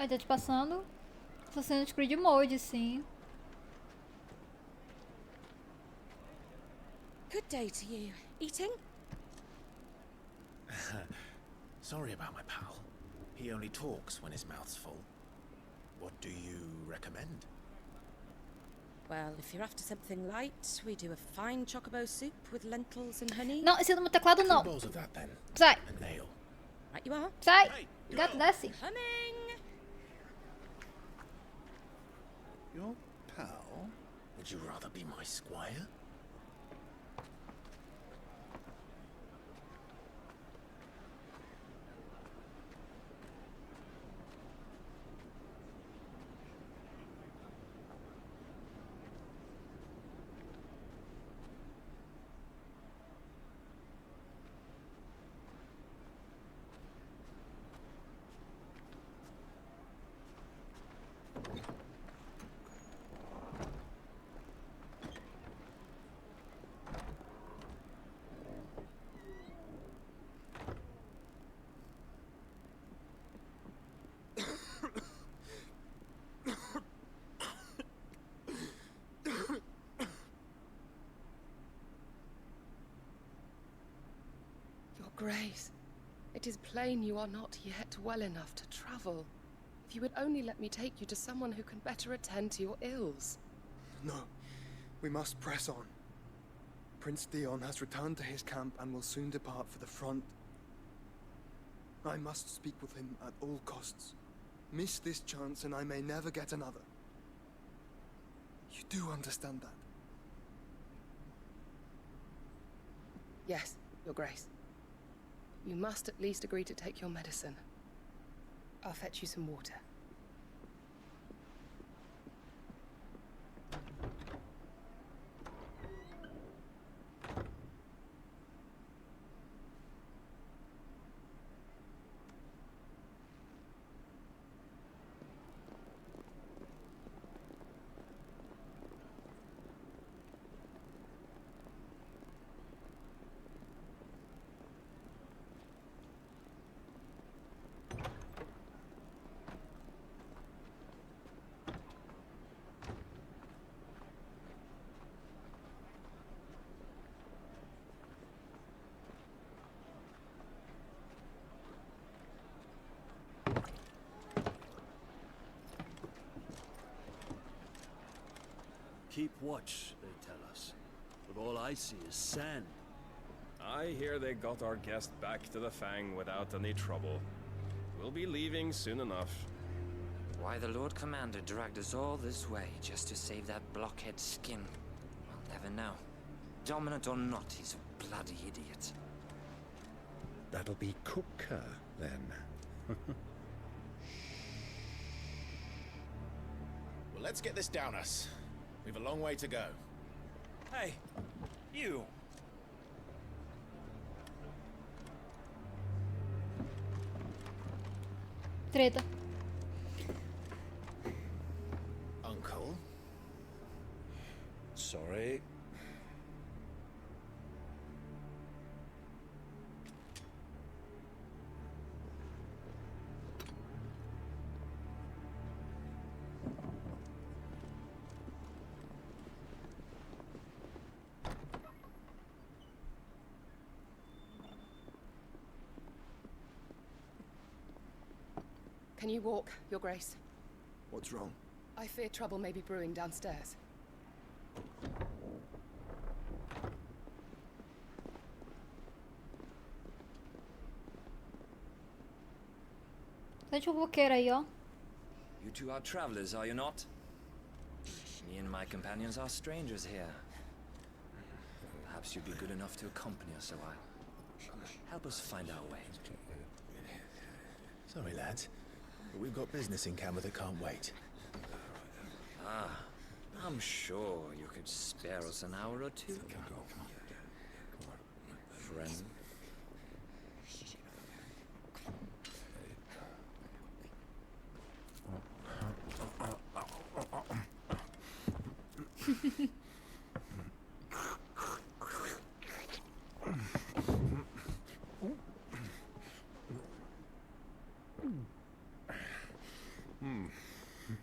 Aí tá te passando. Assassin's Creed Mode, sim. Good day to you. Eating? Sorry about my pal. He only talks when his mouth's full. What do you recommend? Well, if you're after something light, we do a fine chocobo soup with lentils and honey. Não, esse no meu teclado não. Two bowls of that then. Sai. An ale. Right you are. Sai. Gato, desce. Coming! Your pal? Would you rather be my squire? Grace, it is plain you are not yet well enough to travel. If you would only let me take you to someone who can better attend to your ills. No, we must press on. Prince Dion has returned to his camp and will soon depart for the front. I must speak with him at all costs. Miss this chance and I may never get another. You do understand that? Yes, Your Grace. You must at least agree to take your medicine. I'll fetch you some water. keep watch, they tell us. But all I see is sand. I hear they got our guest back to the Fang without any trouble. We'll be leaving soon enough. Why the Lord Commander dragged us all this way just to save that blockhead skin, I'll never know. Dominant or not, he's a bloody idiot. That'll be Kupka, then. Well, let's get this down us. We've a long way to go. Hey, you! Treta. Uncle? Sorry. Can you walk, Your Grace? What's wrong? I fear trouble may be brewing downstairs. Tem fofoqueiro aí, ó. You two are travelers, are you not? Me and my companions are strangers here. Perhaps you'd be good enough to accompany us a while. Help us find our way. Sorry, lads. But we've got business in camera that can't wait. Ah, I'm sure you could spare us an hour or two. Friend.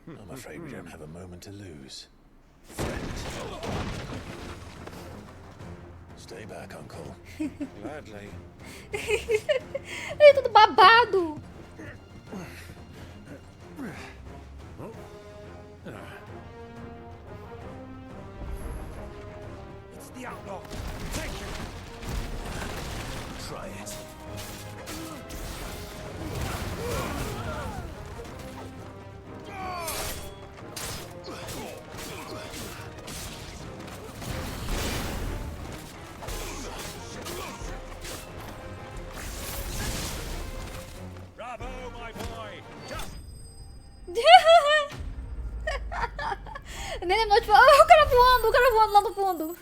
I'm afraid we don't have a moment to lose. Stay back, Uncle. Gladly. Ele é todo babado. It's the outlaw. Take him. Try it. Bravo, my boy. Just Nem terminou de falar. O cara voando lá no fundo.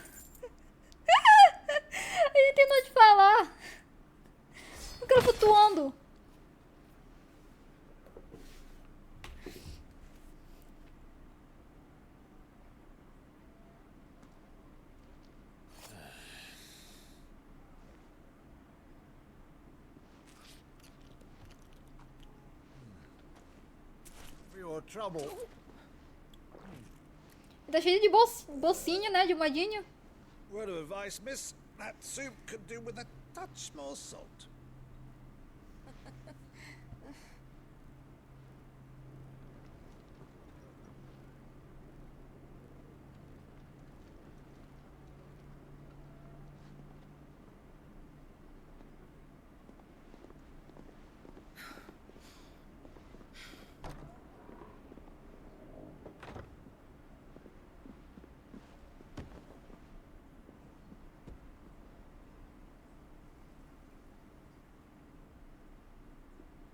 Ele terminou de falar. O cara flutuando. For your trouble. Tá cheio de bolsinha, né? De moedinha. Word of advice, miss. That soup could do with a touch more salt.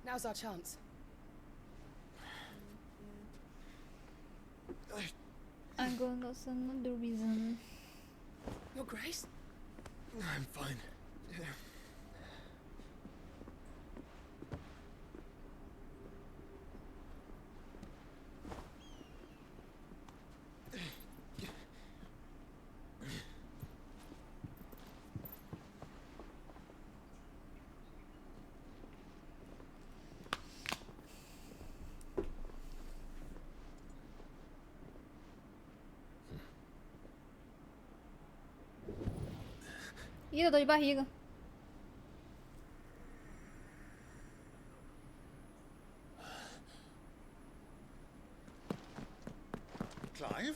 Now's our chance. I'm going to some another reason. Your Grace? I'm fine. Yeah. Ih, eu dor de barriga. Clive?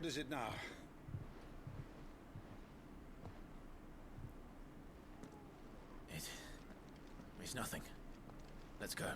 is it now? It's nothing. Let's go.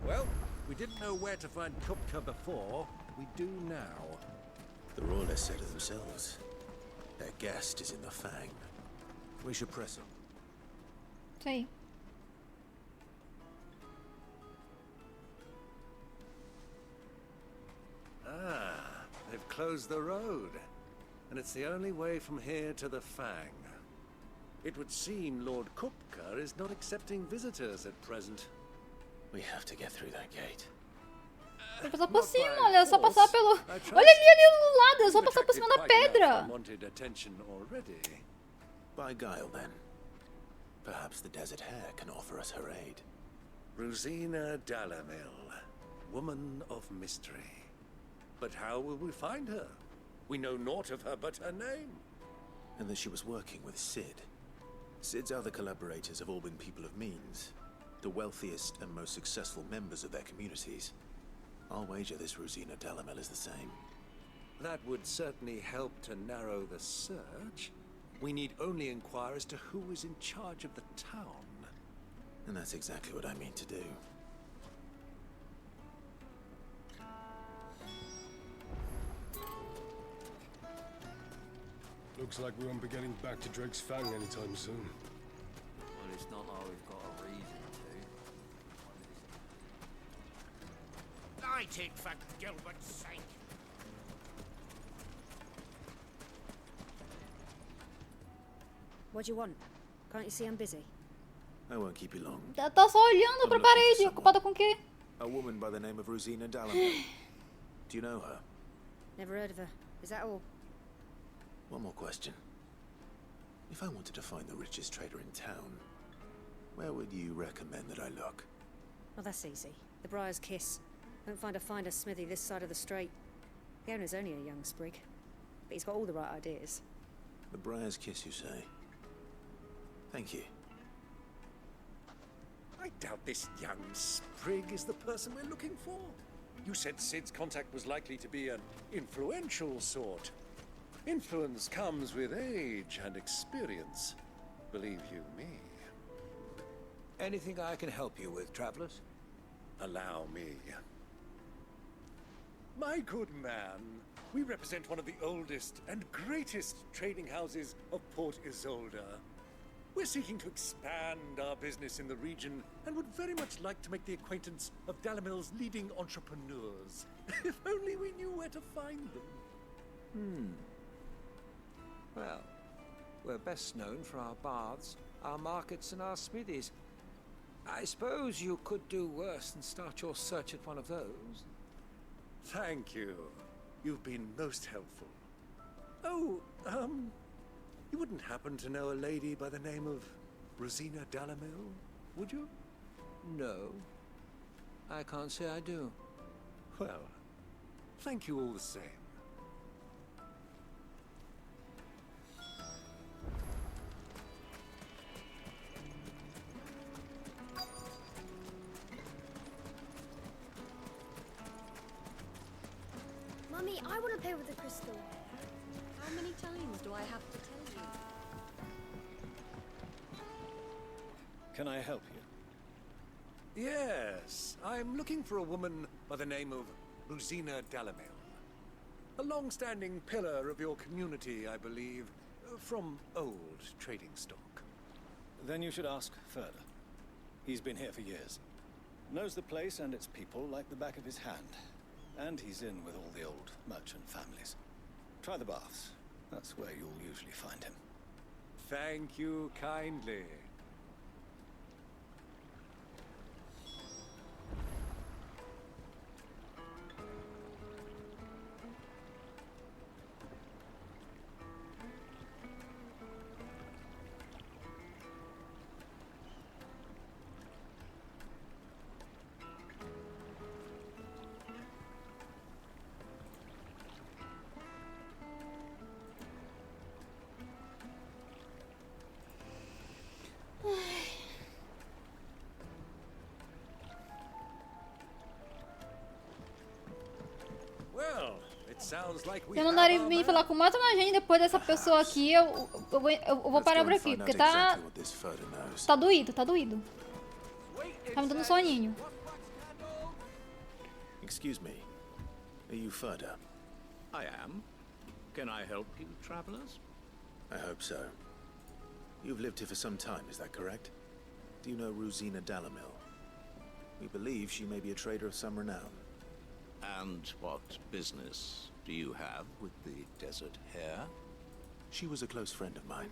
Well, we didn't know where to find Kupka before. We do now. The Royalists said it themselves. Their guest is in the Fang. We should press on. Isso aí. Ah, they've closed the road. And it's the only way from here to the Fang. It would seem Lord Kupka is not accepting visitors at present. We have to get through that gate. Vou passar por cima, olha, é só passar pelo... Olha ali do lado, é só passar por cima da pedra. Wanted attention already. By guile, then. Perhaps the Desert Hare can offer us her aid. Rosina Dalamil, woman of mystery. But how will we find her? We know naught of her but her name. And that she was working with Sid. Sid's other collaborators have all been people of means. The wealthiest and most successful members of their communities. I'll wager this Rosina Dalamil is the same. That would certainly help to narrow the search. We need only inquire as to who is in charge of the town. And that's exactly what I mean to do. Looks like we won't be getting back to Drake's Fang anytime soon. Well, it's not like we've got a reason to. Light it, for Gilbert's sake. What do you want? Can't you see I'm busy? I won't keep you long. Tá só olhando pra parede, ocupada com o quê? A woman by the name of Rosina Dalamil. Do you know her? Never heard of her. Is that all? One more question. If I wanted to find the richest trader in town, where would you recommend that I look? Well, that's easy. The Briar's Kiss. Won't find a finer smithy this side of the strait. The owner's only a young sprig, but he's got all the right ideas. The Briar's Kiss, you say? Thank you. I doubt this young sprig is the person we're looking for. You said Sid's contact was likely to be an influential sort. Influence comes with age and experience. Believe you me. Anything I can help you with, travelers? Allow me. My good man, we represent one of the oldest and greatest trading houses of Port Isolde. We're seeking to expand our business in the region and would very much like to make the acquaintance of Dalamil's leading entrepreneurs. If only we knew where to find them. Well, we're best known for our baths, our markets, and our smithies. I suppose you could do worse than start your search at one of those. Thank you. You've been most helpful. Oh, you wouldn't happen to know a lady by the name of Rosina Dalamil, would you? No. I can't say I do. Well, thank you all the same. Mummy, I want to play with the crystal. How many times do I have to tell you? Can I help you? Yes, I'm looking for a woman by the name of Rosina Dalamil. A long-standing pillar of your community, I believe, from old trading stock. Then you should ask further. He's been here for years. Knows the place and its people like the back of his hand. And he's in with all the old merchant families. Try the baths. That's where you'll usually find him. Thank you kindly. Se eu não darem vir falar com mais uma gente depois dessa pessoa aqui, eu vou parar por aqui, porque tá doído, tá doído. Tá me dando soninho. Excuse me. Are you Furder? I am. Can I help you, travelers? I hope so. You've lived here for some time, is that correct? Do you know Rosina Dalamil? We believe she may be a trader of some renown. And what business do you have with the desert hare? She was a close friend of mine.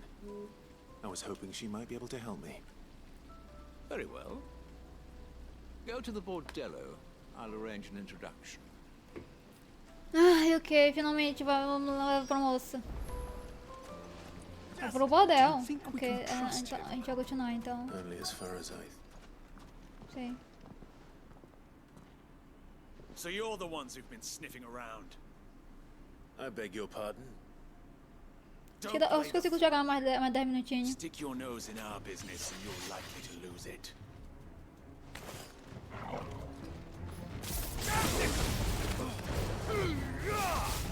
I was hoping she might be able to help me. Very well. Go to the bordello. I'll arrange an introduction. Ai, ok, finalmente vamos levar pra moça. É pro bordel. Ok, então, a gente vai continuar então. Only as far as Sim. So you're the ones who've been sniffing around. I beg your pardon? Eu acho que eu consigo jogar mais 10 minutinhos. Stick your nose in our business and you're likely to lose it.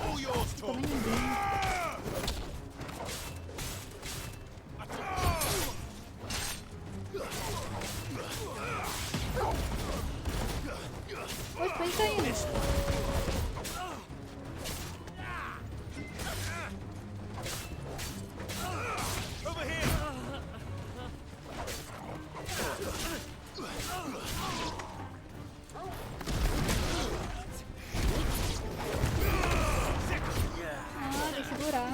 All yours, Tom. Oi, foi isso aí. Over here. Ah, tem que segurar.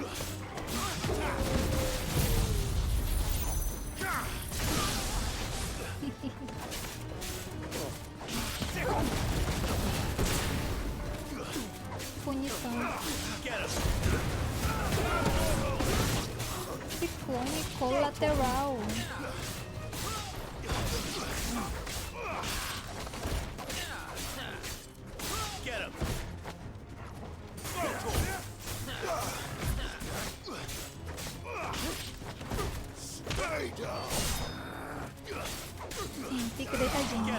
Punição. Ciclone colateral. Get him. Stay down. Sim, fica deitadinho.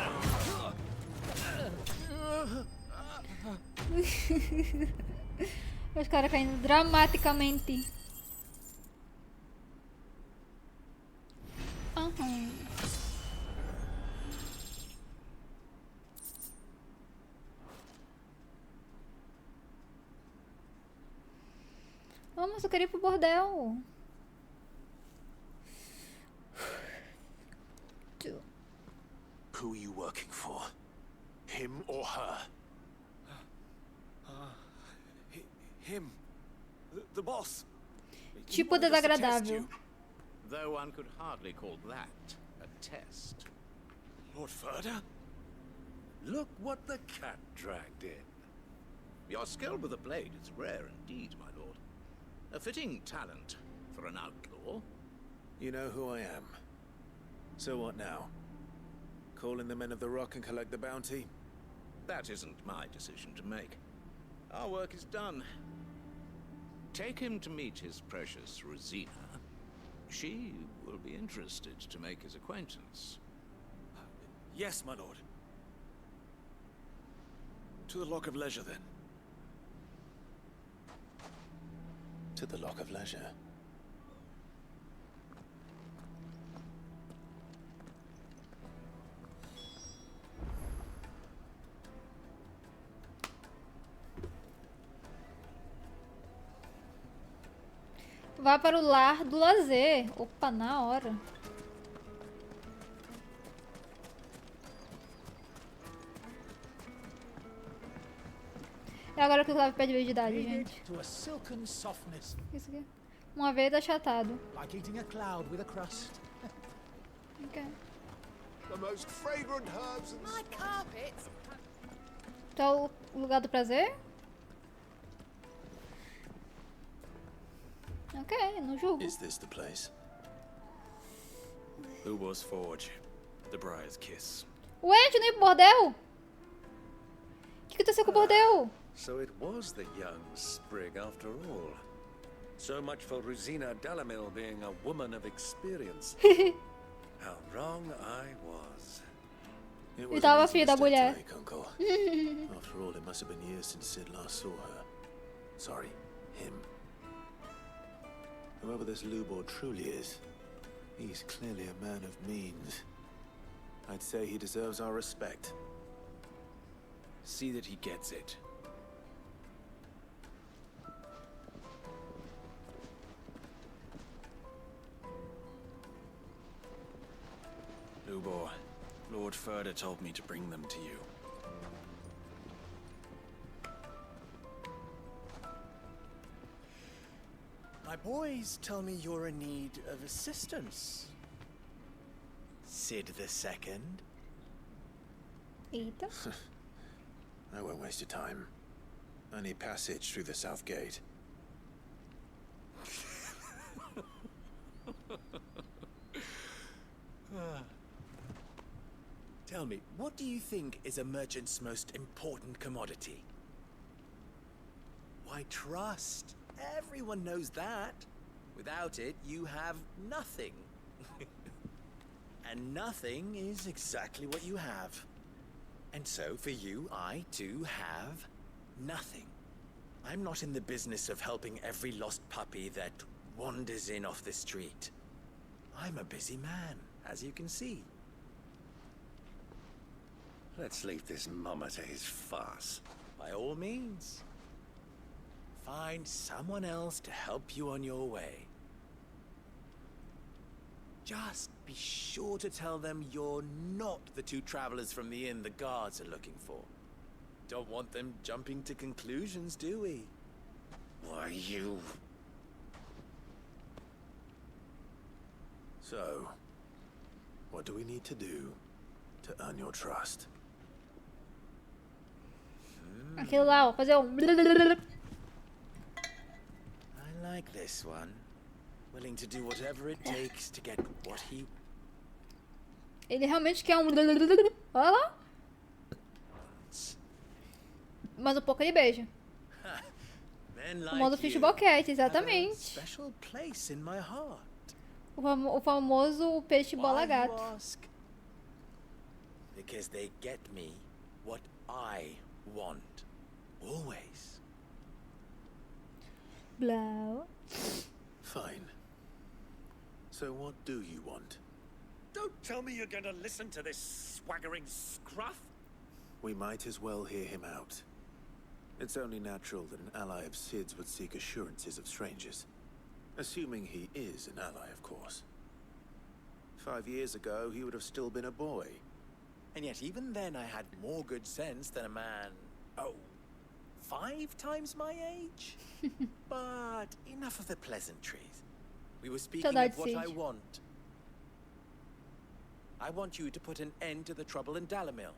Os caras caindo dramaticamente. Vamos, eu queria ir pro bordel. Who are you working for? Him or her? Him. The boss. Tipo desagradável. Though one could hardly call that a test. Lord Furder? Look what the cat dragged in. Your skill with the blade is rare indeed, my lord. A fitting talent for an outlaw. You know who I am. So what now? Call in the men of the rock and collect the bounty? That isn't my decision to make. Our work is done. Take him to meet his precious Rosina. She will be interested to make his acquaintance. Yes, my lord. To the Lock of Leisure, then. To the Lock of Leisure. Vá para o lar do lazer. Opa, na hora. É agora que eu tava perde velocidade, Knead gente. it to a silken softness. Isso aqui. Uma vez achatado. Like eating a cloud with a crust. Ok. The most fragrant herbs and My carpets. Então, o lugar do prazer? Ok, não julgo. Is this the place? Lubo's Forge. The Briar's Kiss. Ué, a gente não ia pro bordel? O que aconteceu com o bordel? So it was the young sprig after all. So much for Rosina Dalamil being a woman of experience. How wrong I was. It E was tava an a easy filha da mistake to mulher. make, Uncle. After all, it must have been years since Sid last saw her. Sorry, him. Whoever this Lubor truly is, he's clearly a man of means. I'd say he deserves our respect. See that he gets it. Lubor, Lord Furder told me to bring them to you. My boys tell me you're in need of assistance. Sid the Second. Eita. I won't waste your time. I need passage through the south gate. Tell me, what do you think is a merchant's most important commodity? Why, trust. Everyone knows that. Without it, you have nothing. And nothing is exactly what you have. And so, for you, I, too, have nothing. I'm not in the business of helping every lost puppy that wanders in off the street. I'm a busy man, as you can see. Let's leave this mummer to his farce. By all means. Find someone else to help you on your way. Just be sure to tell them you're not the two travelers from the inn the guards are looking for. Don't want them jumping to conclusions, do we? Why, you... So, what do we need to do to earn your trust? Aquilo lá, ó, fazer um... I like this one. Willing to do whatever it takes to get what he... Ele realmente quer um... Olha lá. Mas um pouco ele beija. Men O like modo fish you boquete, have a exatamente. special place in my heart. O famoso peixe bola Why, you gato. ask? Because they get me what I want. Always. Blau. Fine. So what do you want? Don't tell me you're going to listen to this swaggering scruff. We might as well hear him out. It's only natural that an ally of Sid's would seek assurances of strangers. Assuming he is an ally, of course. 5 years ago, he would have still been a boy. And yet even then I had more good sense than a man... 5 times my age? But enough of the pleasantries. We were speaking of what I want. I want you to put an end to the trouble in Dalamil.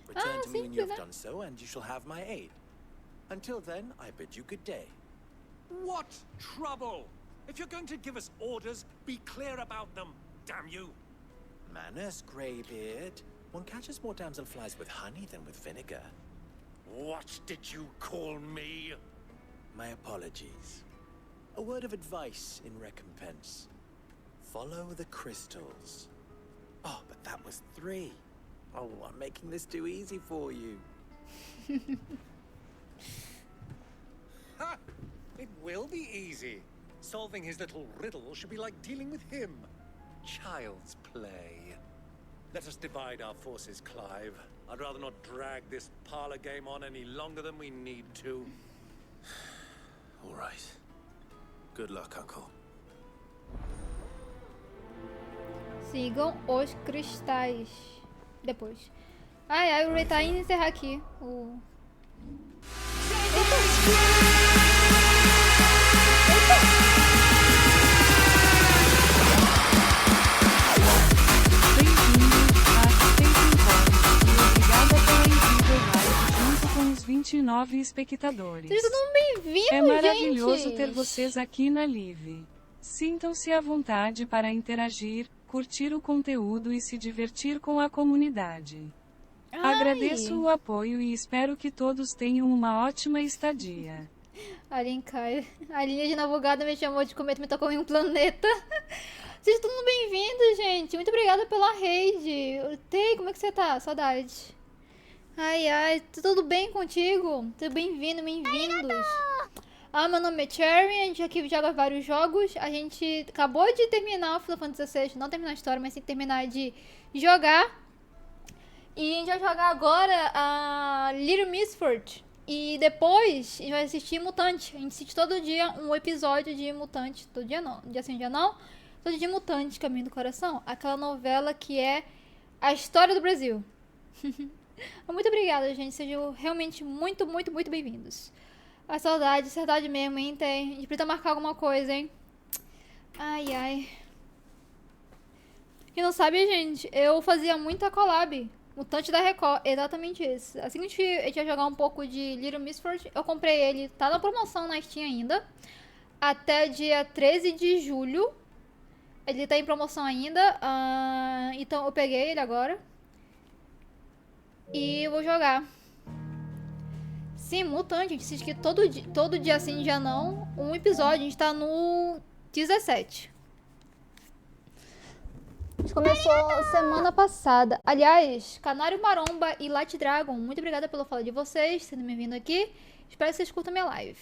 Return to me when you have done so, and you shall have my aid. Until then, I bid you good day. What trouble? If you're going to give us orders, be clear about them, damn you. Manners, Greybeard. One catches more damselflies with honey than with vinegar. What did you call me? My apologies. A word of advice in recompense. Follow the crystals. Oh, but that was 3. Oh, I'm making this too easy for you. Ha! It will be easy. Solving his little riddle should be like dealing with him. Child's play. Let us divide our forces, Clive. I'd rather not drag this parlor game on any longer than we need to. All right. Good luck, Uncle. Sigam os cristais. Depois. Ai, o Ray tá indo encerrar aqui o Com os 29 espectadores. Sejam todos bem-vindos, É maravilhoso gente. ter vocês aqui na Live. Sintam-se à vontade para interagir, curtir o conteúdo e se divertir com a comunidade. Ai. Agradeço o apoio e espero que todos tenham uma ótima estadia. A linha de navegada me chamou de cometa, me tocou em um planeta. Sejam todos bem-vindos, gente. Muito obrigada pela raid. Tei, como é que você tá? Saudade. Ai, tudo bem contigo? Tudo bem-vindo, bem-vindos. Meu nome é Cherry, a gente aqui joga vários jogos. A gente acabou de terminar o Final Fantasy XVI, não terminar a história, mas sim terminar de jogar. E a gente vai jogar agora a Little Misford. E depois a gente vai assistir Mutante. A gente assiste todo dia um episódio de Mutante. Todo dia não, dia sim, dia não. Todo dia Mutante, Caminho do Coração. Aquela novela que é a história do Brasil. Muito obrigada, gente. Sejam realmente muito, muito, muito bem-vindos. A saudade mesmo, hein? A gente precisa marcar alguma coisa, hein? Ai. Quem não sabe, gente, eu fazia muita collab. Mutante da Record, exatamente isso. Assim que a gente ia jogar um pouco de Little Misford, eu comprei ele. Tá na promoção na Steam ainda. Até dia 13 de julho. Ele tá em promoção ainda. Então eu peguei ele agora. E eu vou jogar. Sim, Mutante, a gente assiste aqui todo dia sim, dia não. Um episódio, a gente tá no 17. A gente começou semana passada. Aliás, Canário Maromba e Light Dragon, muito obrigada pelo follow de vocês, sendo bem-vindo aqui. Espero que vocês curtam minha live.